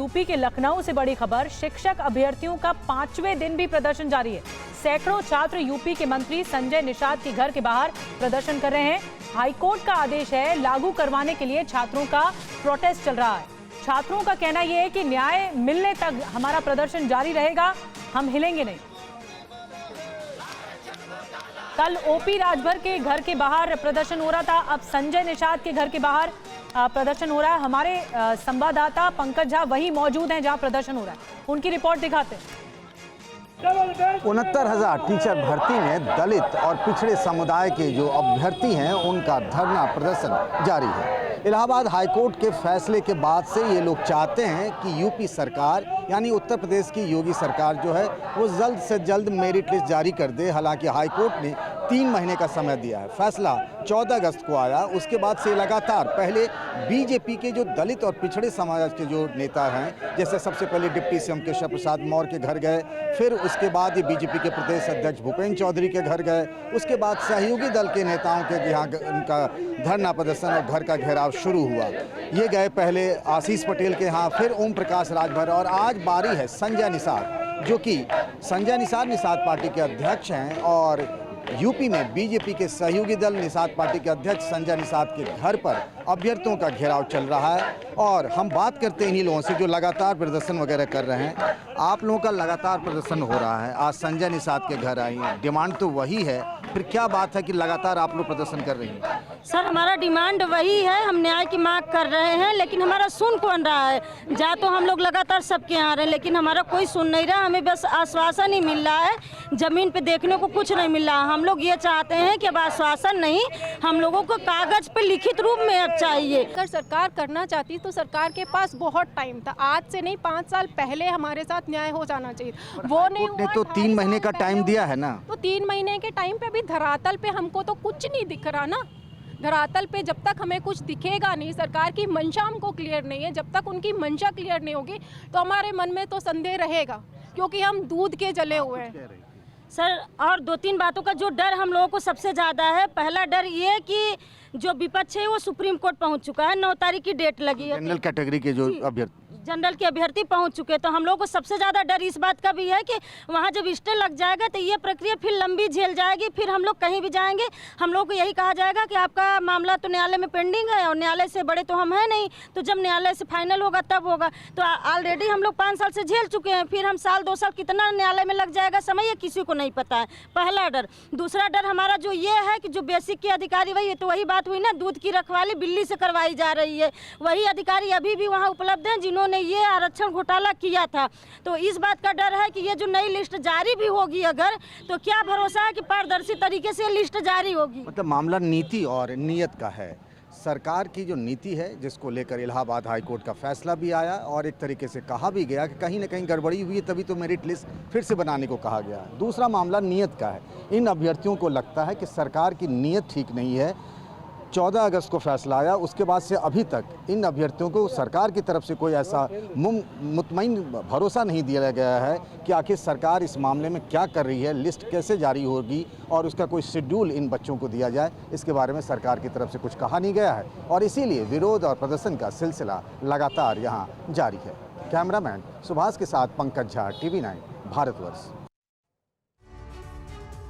UP के लखनऊ से बड़ी खबर। शिक्षक अभ्यर्थियों का 5वें दिन भी प्रदर्शन जारी है। सैकड़ों छात्र यूपी के मंत्री संजय निषाद के घर के बाहर प्रदर्शन कर रहे हैं। हाईकोर्ट का आदेश है, लागू करवाने के लिए छात्रों का प्रोटेस्ट चल रहा है। छात्रों का कहना यह है कि न्याय मिलने तक हमारा प्रदर्शन जारी रहेगा, हम हिलेंगे नहीं। कल ओपी राजभर के घर के बाहर प्रदर्शन हो रहा था, अब संजय निषाद के घर के बाहर प्रदर्शन हो रहा है। हमारे संवाददाता पंकज झा वही मौजूद हैं जहां प्रदर्शन हो रहा है, उनकी रिपोर्ट दिखाते हैं। 69,000 टीचर भर्ती में दलित और पिछड़े समुदाय के जो अभ्यर्थी हैं उनका धरना प्रदर्शन जारी है। इलाहाबाद हाईकोर्ट के फैसले के बाद से ये लोग चाहते हैं कि यूपी सरकार यानी उत्तर प्रदेश की योगी सरकार जो है वो जल्द से जल्द मेरिट लिस्ट जारी कर दे। हालांकि हाईकोर्ट ने 3 महीने का समय दिया है। फैसला 14 अगस्त को आया। उसके बाद से लगातार पहले बीजेपी के जो दलित और पिछड़े समाज के जो नेता हैं, जैसे सबसे पहले डिप्टी सीएम केशव प्रसाद मौर्य के घर गए, फिर उसके बाद ये बीजेपी के प्रदेश अध्यक्ष भूपेंद्र चौधरी के घर गए, उसके बाद सहयोगी दल के नेताओं के यहाँ उनका धरना प्रदर्शन और घर का घेराव शुरू हुआ। ये गए पहले आशीष पटेल के यहाँ, फिर ओम प्रकाश राजभर, और आज बारी है संजय निषाद, जो कि संजय निषाद पार्टी के अध्यक्ष हैं और यूपी में बीजेपी के सहयोगी दल निषाद पार्टी के अध्यक्ष संजय निषाद के घर पर अभ्यर्थियों का घेराव चल रहा है। और हम बात करते हैं इन्हीं लोगों से जो लगातार प्रदर्शन वगैरह कर रहे हैं। आप लोगों का लगातार प्रदर्शन हो रहा है, आज संजय निषाद के घर आई हैं, डिमांड तो वही है, फिर क्या बात है कि लगातार आप लोग प्रदर्शन कर रही हैं? सर, हमारा डिमांड वही है, हम न्याय की मांग कर रहे हैं, लेकिन हमारा सुन कौन रहा है? जा तो हम लोग लगातार सबके यहाँ आ रहे हैं, लेकिन हमारा कोई सुन नहीं रहा। हमें बस आश्वासन ही मिल रहा है, जमीन पे देखने को कुछ नहीं मिल रहा। हम लोग ये चाहते हैं कि अब आश्वासन नहीं, हम लोगों को कागज पे लिखित रूप में अब चाहिए। अगर सरकार करना चाहती तो सरकार के पास बहुत टाइम था, आज से नहीं 5 साल पहले हमारे साथ न्याय हो जाना चाहिए। वो नहीं हुआ। तो 3 महीने का टाइम दिया है ना, तो 3 महीने के टाइम पे भी धरातल पे हमको तो कुछ नहीं दिख रहा ना। धरातल पे जब तक हमें कुछ दिखेगा नहीं, सरकार की मंशा हमको क्लियर नहीं है, जब तक उनकी मंशा क्लियर नहीं होगी तो हमारे मन में तो संदेह रहेगा, क्योंकि हम दूध के जले हुए हैं। सर, और 2-3 बातों का जो डर हम लोगों को सबसे ज़्यादा है। पहला डर ये कि जो विपक्ष है वो सुप्रीम कोर्ट पहुंच चुका है, 9 तारीख की डेट लगी है। जनरल कैटेगरी के जो अभ्यर्थी जनरल के अभ्यर्थी पहुंच चुके, तो हम लोगों को सबसे ज़्यादा डर इस बात का भी है कि वहां जब स्टे लग जाएगा तो ये प्रक्रिया फिर लंबी झेल जाएगी, फिर हम लोग कहीं भी जाएंगे हम लोग को यही कहा जाएगा कि आपका मामला तो न्यायालय में पेंडिंग है, और न्यायालय से बड़े तो हम हैं नहीं, तो जब न्यायालय से फाइनल होगा तब होगा। तो ऑलरेडी हम लोग 5 साल से झेल चुके हैं, फिर हम साल 2 साल कितना न्यायालय में लग जाएगा समय, ये किसी को नहीं पता है। पहला डर। दूसरा डर हमारा जो ये है कि जो बेसिक के अधिकारी, वही तो वही बात हुई ना, दूध की रखवाली बिल्ली से करवाई जा रही है। वही अधिकारी अभी भी वहाँ उपलब्ध हैं जिन्होंने ये आरक्षण घोटाला किया था। तो इस बात का डर है कि ये जो नई लिस्ट जारी भी होगी अगर, तो क्या भरोसा है कि पारदर्शी तरीके से लिस्ट जारी होगी? मतलब मामला नीति और नीयत का है। सरकार की जो नीति है, जिसको लेकर इलाहाबाद हाईकोर्ट का फैसला भी आया और एक तरीके से कहा भी गया कि कहीं ना कहीं गड़बड़ी हुई है, तभी तो मेरिट लिस्ट फिर से बनाने को कहा गया। दूसरा मामला नीयत का है। इन अभ्यर्थियों को लगता है कि सरकार की नीयत ठीक नहीं है। 14 अगस्त को फैसला आया, उसके बाद से अभी तक इन अभ्यर्थियों को सरकार की तरफ से कोई ऐसा मुतमईन भरोसा नहीं दिया गया है कि आखिर सरकार इस मामले में क्या कर रही है, लिस्ट कैसे जारी होगी और उसका कोई शेड्यूल इन बच्चों को दिया जाए। इसके बारे में सरकार की तरफ से कुछ कहा नहीं गया है और इसीलिए विरोध और प्रदर्शन का सिलसिला लगातार यहाँ जारी है। कैमरामैन सुभाष के साथ पंकज झा, TV9 भारतवर्ष।